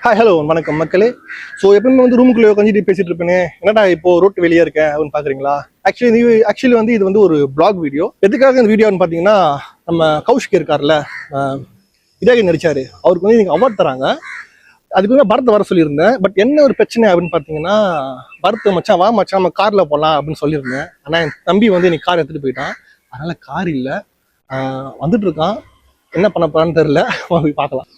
Hi hello வணக்கம் மக்களே. So எப்பவுமே வந்து ரூமுக்குள்ளே உட்காந்துட்டு பேசிட்டு இருப்பேனே, என்னடா இப்போ ரோட்டு வெளியே இருக்கேன் அப்படின்னு பாக்குறீங்களா? ஆக்சுவலி வந்து இது வந்து ஒரு பிளாக் வீடியோ. எதுக்காக இந்த வீடியோன்னு பார்த்தீங்கன்னா, நம்ம கௌஷிக் இருக்கார்ல, இதாக நடிச்சாரு, அவருக்கு வந்து இன்னைக்கு அவார்ட் தராங்க. அதுக்கு வந்து பரத்தை வர சொல்லியிருந்தேன். பட் என்ன ஒரு பிரச்சனை அப்படின்னு பார்த்தீங்கன்னா, பரத்து மச்சான் வா மச்சான் நம்ம காரில் போகலாம் அப்படின்னு சொல்லியிருந்தேன். ஆனால் என் தம்பி வந்து இன்னைக்கு கார் எடுத்துகிட்டு போயிட்டான். அதனால கார் இல்லை, வந்துட்டு இருக்கான். என்ன பண்ண போறான்னு தெரியல, போய் பார்க்கலாம்.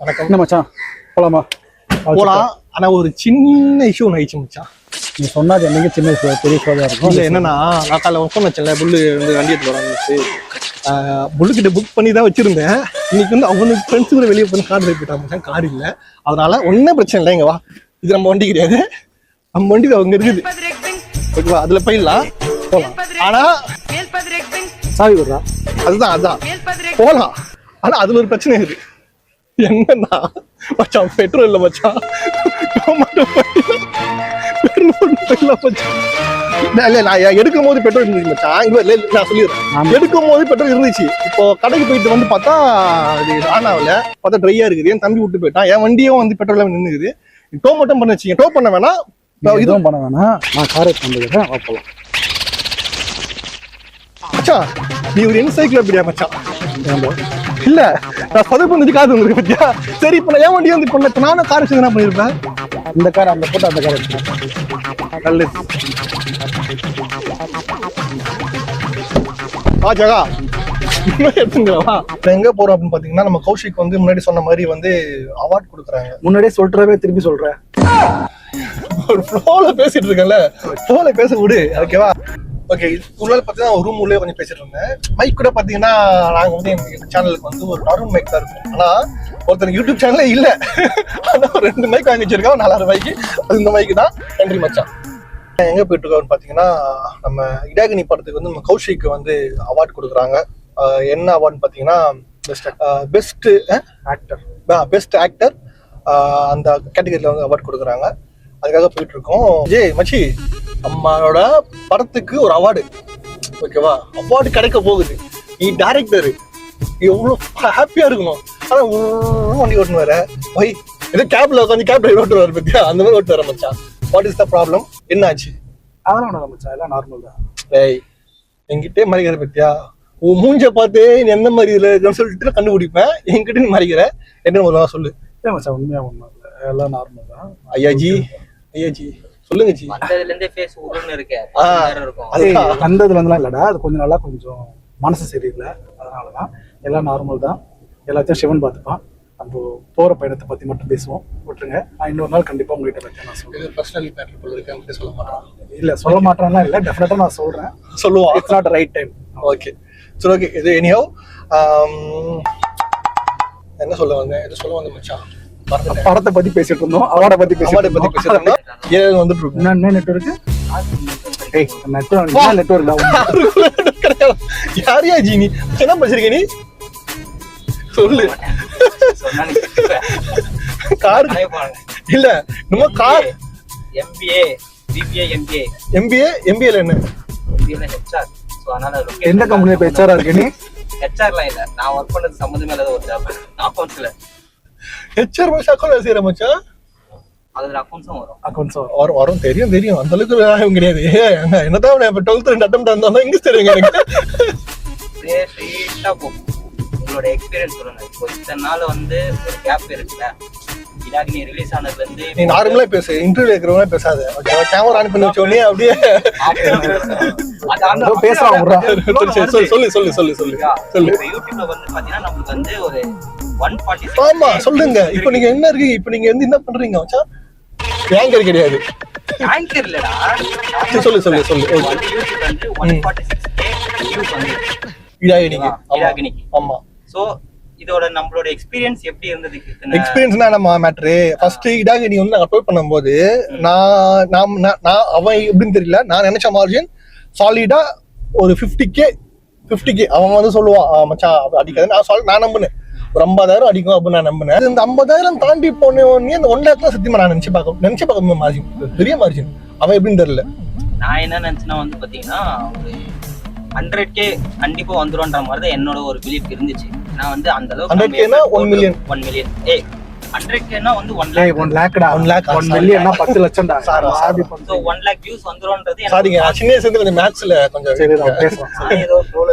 வணக்கம். என்ன மச்சான் போலாமா? போலாம். ஆனா ஒரு சின்ன இஷ்யூ ஒன்று ஆயிடுச்சு மச்சான். நீ சொன்னாது என்னைக்கு சின்ன பெரிய சோதா இருக்கும். இல்லை என்னன்னா, நான் காலைல ஃபோன் வச்சேன்ல, புல்லு வந்து வண்டி எடுத்து வராங்க. புல்லுக்கிட்ட புக் பண்ணி தான் வச்சிருந்தேன். இன்னைக்கு வந்து அவனுக்கு ஃப்ரெண்ட்ஸ் கூட வெளியே போய் கார் போயிட்டான் மச்சான். கார் இல்லை, அதனால ஒன்றும் பிரச்சனை இல்லை. இங்க வா, இது நம்ம வண்டி கிடையாது, நம்ம வண்டி அவங்க இருக்குது. ஓகேவா, அதுல போயிடலாம், போகலாம். ஆனா சாவி விடுறா, அதுதான் போகலாம். ஆனா அதுல ஒரு பிரச்சனை இருக்குது. என்னன்னா மச்சான், பெட்ரோல் இல்லை மச்சான். நான் எடுக்கும் போது பெட்ரோல் இருந்துச்சு மச்சான். நான் சொல்லிடுறேன், எடுக்கும் போது பெட்ரோல் இருந்துச்சு. இப்போ கடைக்கு போயிட்டு வந்து பார்த்தா அது ஆன் ஆகல, பார்த்தா ட்ரையா இருக்குது. என் தம்பி விட்டு போயிட்டான். என் வண்டியும் வந்து பெட்ரோல் நின்றுக்குது. டோ மட்டும் பண்ண வச்சுங்க. டோ பண்ண வேணாம், இதுவும் பண்ண வேணாம், நான் காரை வந்துக்கிறேன், போகலாம். மச்சான் நீ ஒரு என்சைக்ளோபீடியா மச்சான். இல்ல நான் பதிவு பண்ணி காது வந்துருக்கு பத்தியா. சரி இப்ப நான் ஏன் வண்டி வந்து பண்ண, நானும் கார் வச்சு என்ன பண்ணிருப்பேன். இந்த கார் அந்த போட்டு அந்த கார் எடுத்துக்கேன். நல்லது. ஜகா எடுத்துங்களா? எங்க போறோம் அப்படின்னு பாத்தீங்கன்னா, நம்ம கௌஷிக் வந்து முன்னாடி சொன்ன மாதிரி வந்து அவார்ட் கொடுக்குறாங்க. முன்னாடியே சொல்றவே திருப்பி சொல்றேன். ஒரு ஃப்ளோல பேசிட்டு இருக்கேன்ல, ஃப்ளோல பேச விடு. ஓகேவா? ஓகே, உள்ள பார்த்தீங்கன்னா ஒரு ரூம் உள்ளே கொஞ்சம் பேசிட்டு இருந்தேன். மைக் கூட பார்த்தீங்கன்னா, நாங்கள் வந்து எங்க சேனலுக்கு வந்து ஒரு நார்மல் மைக் தான் இருக்கும். ஆனால் ஒருத்தர் யூடியூப் சேனலே இல்லை. ஆனால் ஒரு 2 மைக் வாங்கி வச்சிருக்கோம், 4 மைக்கு. அது இந்த மைக்கு தான். நன்றி மச்சான். எங்கே போயிட்டு இருக்கோம்னு பார்த்தீங்கன்னா, நம்ம இடாகினி படத்துக்கு வந்து நம்ம கௌஷிக்கு வந்து அவார்டு கொடுக்குறாங்க. என்ன அவார்டுன்னு பார்த்தீங்கன்னா, பெஸ்ட் ஆக்டர் அந்த கேட்டகரியில் வந்து அவார்டு கொடுக்குறாங்க. அதுக்காக போயிட்டு இருக்கோம். மச்சி, நம்மளோட படத்துக்கு ஒரு அவார்டு, ஓகேவா? அவார்டு கிடைக்க போகுது. நீ டைரக்டரு, எவ்வளோ ஹாப்பியா இருக்கணும். ஆனா வண்டி ஓட்டுன்னு வர போய் ஏதோ கேப்ல உட்காந்து கேப் டிரைவர் ஓட்டு வர பத்தியா, அந்த மாதிரி ஓட்டு வர மச்சான். What is the problem? என்ன ஆச்சு? அதெல்லாம் ஒன்றும் மச்சான், எல்லாம் நார்மல் தான். ஏய், என்கிட்டே மறைக்கிற பத்தியா? உன் மூஞ்ச பார்த்து நீ எந்த மாதிரி இதுல சொல்லிட்டு கண்டுபிடிப்பேன். என்கிட்ட நீ மறைக்கிற என்ன முதல்ல சொல்லு. ஏன் மச்சான், உண்மையா ஒன்றும் இல்லை, எல்லாம் நார்மல் தான். ஐயாஜி சொல்லுங்க ஜி. வந்ததுல இருந்தே ஃபேஸ் உருன்னு இருக்கு. வந்ததுல இருந்துலாம் இல்லடா, அது கொஞ்சம் நாளா கொஞ்சம் மனசு சரியில்லை, அதனாலதான். எல்லாம் நார்மல் தான். எல்லாத்தையும் சிவன் பார்த்துப்பான். நம்ம போற பயணத்தை பத்தி மட்டும் பேசுவோம், விட்டுருங்க. நான் இன்னொரு நாள் கண்டிப்பா உங்ககிட்ட பத்தி நான் சொல்றேன். பர்சனல் மேட்டர் போல இருக்கு, அவங்ககிட்ட சொல்ல மாட்டான். இல்ல சொல்ல மாட்டேன்னா இல்ல, டெஃபினட்டா நான் சொல்றேன். சொல்லுவோம், it's not right time. Okay சரி, ஓகே. இது எனியோ என்ன சொல்ல வந்தேன், இது சொல்ல வந்தேன் மச்சான். படத்தை பத்தி பேசிட்டு இருந்தோம், அவார்டை பத்தி பேசிட்டு இருந்தோம். வந்துட்டு இருக்கோம். என்ன நெட்வொர்க்? யாரையா ஜி நீ என்ன படிச்சிருக்க நீ? சொல்லு. கார் இல்ல, நம்ம கார் எம்பிஏ பிபிஏ எம்பிஏ எம்பிஏல என்ன? எம்பிஏல ஹெச்ஆர். சோ அதனால எந்த கம்பெனில இப்ப ஹெச்ஆரா இருக்க நீ? ஹெச்ஆர்ல இல்ல, நான் வர்க் பண்ணது சம்பந்தமே இல்லாத ஒரு ஜாப். அக்கவுண்ட்ஸ்ல ஹெச்ஆர் மச்சான். அக்கவுண்ட்ல செய்யற மச்சான். அதுல அக்கவுண்ட்ஸும் வரும். அக்கவுண்ட்ஸ் வரும் தெரியும். அந்த அளவுக்கு கிடையாது. என்னதான் இப்ப 12th 2 அட்டெம்ப்ட் இருந்தாலும் இங்கிலீஷ் தெரியுங்க எனக்கு. ஸ்ட்ரெயிட்டா போ, உங்களோட எக்ஸ்பீரியன்ஸ் சொல்லுங்க. இப்போ இத்தனை நாள் வந்து ஒரு கேப் இருக்குல்ல, இடாகினி ரிலீஸ் ஆனதுல இருந்து நீ நார்மலா பேசு, இன்டர்வியூ இருக்கிறவங்க பேசாத. ஓகே, கேமரா ஆன் பண்ணி வச்ச உடனே அப்படியே பேசுறான். சொல்லு. யூடியூப்ல வந்து பாத்தீங்கன்னா நமக்கு வந்து ஒரு 146. ஆமா சொல்லுங்க. இப்போ நீங்க என்ன இருக்கு, இப்போ நீங்க வந்து என்ன பண்றீங்க மச்சான்? ஆங்கர் கிடையாது, ஆங்கர் இல்லடா. சொல்லு. யூடியூப் வந்து 146k வியூஸ் வந்து இடாகினிக்கு. ஆமா. சோ இதோட நம்மளோட எக்ஸ்பீரியன்ஸ் எப்படி இருந்தது? எக்ஸ்பீரியன்ஸ்னா நம்ம மேட்ரு. ஃபர்ஸ்ட் இடாகினி வந்து நாங்க அப்லோட் பண்ணும்போது நான் அவன் எப்படின்னு தெரியல, நான் நினைச்ச மார்ஜின் சாலிடா ஒரு 50k அவன் வந்து சொல்லுவான் மச்சான் அடிக்காது. நான் நம்பினேன் ஒரு 50,000 அடிக்கும் அப்படின்னு நான் நம்பினேன். இந்த 50,000 தாண்டி போனே அந்த 1 lakh சத்தியமா நான் நினைச்சு பார்க்க மார்ஜின், பெரிய மார்ஜின். அவன் எப்படின்னு தெரியல. நான் என்ன நினைச்சேன்னா வந்து பாத்தீங்கன்னா ஒரு 100k கண்டிப்பா வந்துரும்ன்ற மாதிரி தான் என்னோட ஒரு பிலீஃப் இருந்துச்சு. நான் வந்து அந்த அளவுக்கு 100k னா 1 million. ஏய் 100K-னா வந்து 1 டேய் lakh 1 லேக்டா 1 lakh 1 மில்லியன்னா 10 லட்சம்டா சாரி. சோ 1 lakh views வந்துரும்ன்றது சாரிங்க, நான் சின்ன வயசுல கொஞ்சம் மேத்ஸ்ல கொஞ்சம் சரி நான் பேசுறேன் நான் ஏதோ ஃப்ளோல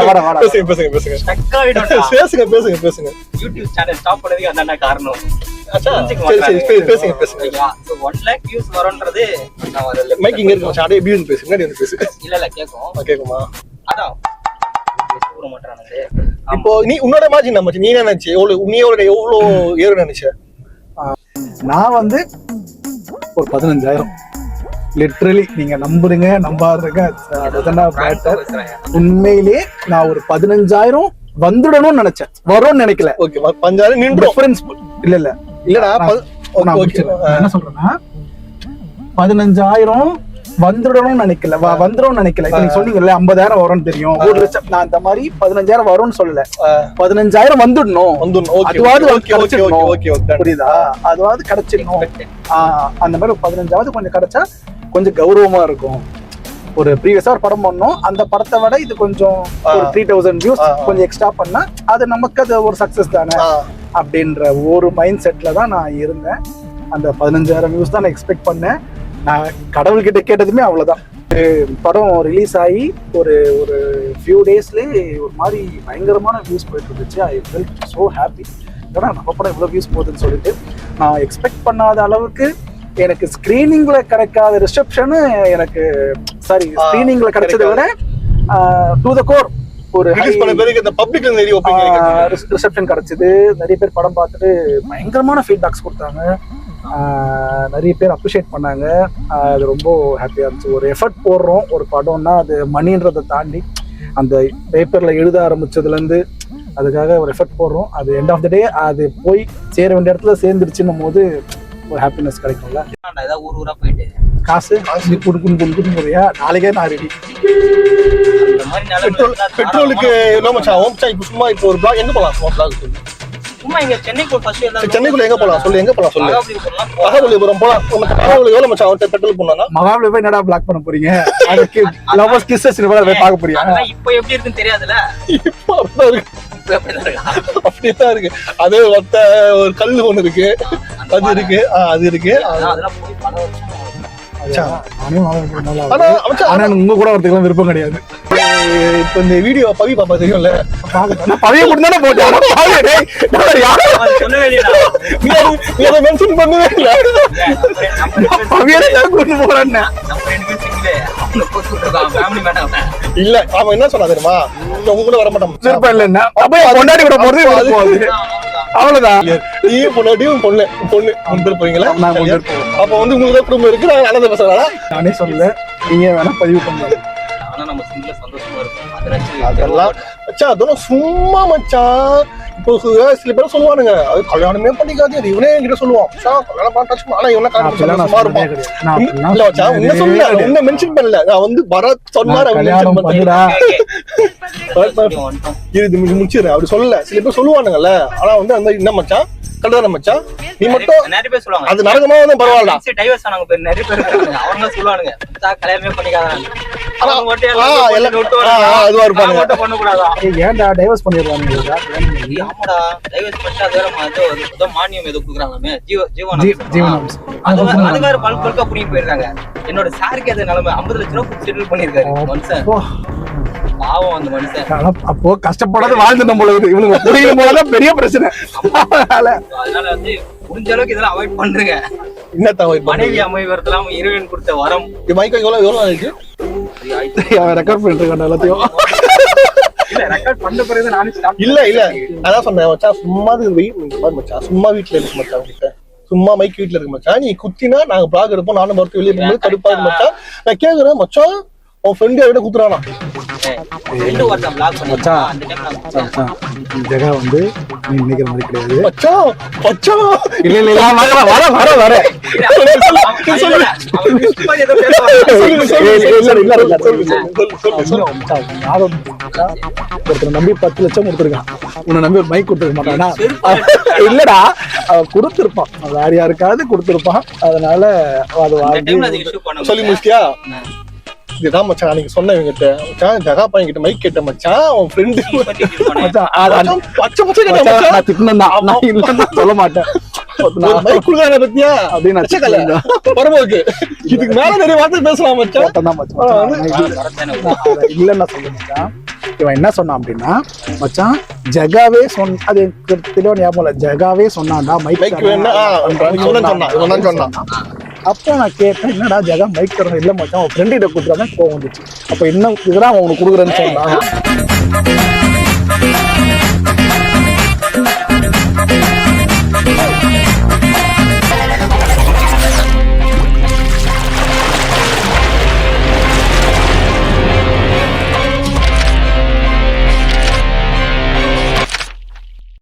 வாடா வாடா பேசுங்க ஸ்டக் ஆயிடும்டா. பேசுங்க யூடியூப் சேனல் ஸ்டாப் பண்ணதுக்கு அதான்டா காரணம். அச்சா சரி பேசுங்க. சோ 1 lakh views வரும்ன்றது நான் வரல. மைக் இங்க இருக்கு மச்சான், அப்படியே எப்படி வந்து பேசுங்க, வந்து பேசு. இல்ல கேக்கும். கேக்குமா? அதான் பேச மாட்டானுங்க. இப்போ நீ உன்னோட இமேஜின் நம்ம நீ என்ன நினைச்சு உன்னையோட எவ்வளவு ஏறு நினைச்ச? நான் வந்து ஒரு 15,000 லிட்டரலி நீங்க நம்புறீங்க நம்பாருங்க மேட்டர். உண்மையிலேயே நான் ஒரு 15,000 வந்துடணும்னு நினைச்சேன், வரும்னு நினைக்கல. ஓகே 15,000 நின்றோம். டிஃபரன்ஸ் இல்ல இல்லடா நான் என்ன சொல்றேன்னா 15,000 வந்துடணும்னு நினைக்கல, வந்துடும் நினைக்கல. இப்ப நீங்க சொன்னீங்கல்ல 50,000 வரும்னு தெரியும், 1 லட்சம். நான் அந்த மாதிரி 15,000 வரும்னு சொல்லல, 15,000 வந்துடணும். புரியுதா? அதுவாது கிடைச்சிடணும். அந்த மாதிரி 15,000 கொஞ்சம் கிடைச்சா கொஞ்சம் கௌரவமா இருக்கும். ஒரு ப்ரீவியஸா ஒரு படம் பண்ணோம், அந்த படத்தை விட இது கொஞ்சம் ஒரு 3,000 வியூஸ் கொஞ்சம் எக்ஸ்ட்ரா பண்ணா அது நமக்கு அது ஒரு சக்சஸ் தானே அப்படின்ற ஒரு மைண்ட் செட்ல தான் நான் இருந்தேன். அந்த 15,000 வியூஸ் தான் நான் எக்ஸ்பெக்ட் பண்ணேன். நான் கடவுள்கிட்ட கேட்டதுமே அவ்வளவுதான். படம் ரிலீஸ் ஆகி ஒரு ஃபியூ டேஸ்லேயே ஒரு மாதிரி பயங்கரமான வியூஸ் போயிட்டு இருந்துச்சு. I felt so happy. ஏன்னா நம்ம படம் இவ்வளோ வியூஸ் போகுதுன்னு சொல்லிட்டு நான் எக்ஸ்பெக்ட் பண்ணாத அளவுக்கு எனக்கு ஸ்க்ரீனிங்ல கிடைக்காத ரிசப்ஷனு எனக்கு ஸ்க்ரீனிங்ல கிடைச்சதை விட டு த கோர் ஒரு ரிசப்ஷன் கிடைச்சது. நிறைய பேர் படம் பார்த்துட்டு பயங்கரமான ஃபீட்பேக்ஸ் கொடுத்தாங்க, நிறைய பேர் அப்ரிஷியேட் பண்ணாங்க. அது ரொம்ப ஹாப்பியாக இருந்துச்சு. ஒரு எஃபர்ட் போடுறோம் ஒரு படம்னா அது மணின்றதை தாண்டி அந்த பேப்பரில் எழுத ஆரம்பிச்சதுலேருந்து அதுக்காக ஒரு எஃபர்ட் போடுறோம். அது எண்ட் ஆஃப் த டே அது போய் சேர வேண்டிய இடத்துல சேர்ந்துருச்சுன்னும் போது ஒரு ஹாப்பினஸ் கிடைக்கும்ல. ஊரா போயிட்டு காசு கொடுக்கணும் முறையா நாளைக்கே நான் ரெடி. பெட்ரோலுக்கு சும்மா இப்போ ஒரு பிளாக் எங்க போலாம்? சும்மா இங்க சென்னைக்குள்ள எங்க போலாம் சொல்லு? எங்க போலாம் சொல்லு? மகாபலிபுரம் போலாம். எவ்வளவு மச்சான் பெட்ரோல் போனா? மகாபலிபுரம் என்னடா பிளாக் பண்ண போறீங்க? அதுக்கு லவர்ஸ் கிஸ்ஸஸ் பார்க்க போறீங்க. இப்போ எப்படி இருக்குன்னு தெரியாதுல. இப்போ அப்படிதான் இருக்கு. அது ஒரு கல்லு ஒண்ணு இருக்கு, அது இருக்கு, அது இருக்கு. உங்க கூட வரதுக்கு விருப்பம் கிடையாது. இப்ப இந்த வீடியோ பவி பாப்பா தெரியும்ல, பவிய கூட போட்டேன். இல்ல அவன் என்ன சொன்னா தெரியுமா, உங்க கூட வர மாட்டான், விருப்பம் இல்ல, கொண்டாடி கூட போறது அவ்வளவுதான். நீ பொண்ணாட்டியும் பொண்ணு போவீங்களா? அப்ப வந்து உங்களுக்கு குடும்பம் இருக்கு, நான் நல்லதை பேசுறா. நானே சொல்லல, நீங்க வேணா பதிவு பண்ணுங்க. அதெல்லாம் மச்சான் அதெல்லாம் சும்மா மச்சான். இப்போ சில பேர் சொல்லுவானுங்க அது கல்யாணமே பண்ணிக்காது, அது இவனே என்கிட்ட சொல்லுவான் கல்யாணம் பண்ண. ஆனா இவன சும்மா இருப்பான். இல்ல மச்சான் உன்ன சொல்லல, உன்ன மென்ஷன் பண்ணல, நான் வந்து பரத் சொன்னாரு முடிச்சிடுறேன் அப்படி சொல்லல. சில பேர் சொல்லுவானுங்கல்ல, ஆனா வந்து அந்த என்ன மச்சான் கல்யாணம் மச்சான் நீ மட்டும் நிறைய பேர் சொல்லுவாங்க அது நரகமா வந்து பரவாயில்ல. டைவர்ஸ் ஆனாங்க பேர் நிறைய பேர் அவங்க சொல்லுவானுங்க கல்யாணமே பண்ணிக்காதான். அதுவா இருப்பாங்க பண்ண கூடாதா? ஏன்டா டைவர்ஸ் பண்ணிடுவாங்க? ஆமாடா டைவர்ஸ் பண்ணிட்டு அது வேற மானியம் ஏதோ கொடுக்குறாங்களாமே, ஜீவனம் அது வேற பல்கா புடிங்கிட்டு போயிருக்காங்க. என்னோட சாருக்கு அது நிலைமை 50 லட்சம் ரூபாய் செட்டில் பண்ணிருக்காரு மனுஷன். பாவம் அந்த மனுஷன். அப்போ கஷ்டப்படாத வாழ்ந்துட்டோம் போல இருக்கு. இவனுக்கு புரியும் போலதான் பெரிய பிரச்சனை. அதனால வந்து முடிஞ்ச அளவுக்கு இதெல்லாம் அவாய்ட் பண்றீங்க. என்னத்த அவாய்ட் மனைவி அமைவதெல்லாம் இறைவன் கொடுத்த வரம். மைக்கா எவ்வளவு ஆயிடுச்சு? ரெக்கார்ட் பண்ணிட்டு இருக்கான் எல்லாத்தையும். ரெக்கார்ட் பண்ண பிறகு நானே இல்ல அதான் சொன்னேன் மச்சான், சும்மா மச்சான் சும்மா வீட்டுல இருக்கு மச்சான் கிட்ட, சும்மா மைக் வீட்டுல இருக்கு மச்சான். நீ குத்தினா நாங்க பிளாக் எடுப்போம், நானும் மறுத்து வெளியே போகும்போது கடுப்பா இருக்கு மச்சான். நான் கேக்குறேன் மச்சான் உன் ஃப்ரெண்ட் யார்கிட்ட குத்துறானா? ஜெகா வந்து நீ நினைக்கிற மாதிரி கிடையாது மச்சான். மச்சான் இல்ல வர ஒருத்தர் நம்பி 10 லட்சம் கொடுத்துருக்கான், உன்னை நம்பி ஒரு மைக் கொடுத்துருக்க மாட்டானா? இல்லடா அவன் கொடுத்துருப்பான், வேற யாருக்காவது கொடுத்துருப்பான். அதனால அது சொல்லி முடிச்சியா? இதுதான் மச்சான் நீங்க சொன்னவங்கிட்ட மச்சான் ஜகா பையன் கிட்ட மைக் கேட்ட மச்சான் அவன் ஃப்ரெண்டு மச்சான், பச்சை பச்சை கேட்ட மச்சான், மச்சான் நான் திட்டினேன் தான். நான் இல்லைன்னு சொல்ல மாட்டேன். மைக் குடுக்காத பத்தியா அப்படின்னு நான் பச்சை கலை பரமோக்கு இதுக்கு மேல நிறைய வார்த்தை பேசலாம் மச்சான் போட்டேன் தான் மச்சான். இல்லைன்னு நான் சொல்ல மச்சான். இவன் என்ன சொன்னான் அப்படின்னா, மச்சான் ஜகாவே அது தெளிவா ஞாபகம் இல்லை, ஜகாவே சொன்னான்டா மைக் மைக் வேணா சொன்னான் அப்போ நான் கேட்டேன், என்னடா ஜகா மைக் தரணும்? இல்லை மச்சான் அவன் ஃப்ரெண்டு கிட்ட கொடுத்துறாங்க, கோவம் வந்துச்சு. அப்போ என்ன இதெல்லாம் அவன் உனக்கு கொடுக்குறேன்னு சொன்னான்.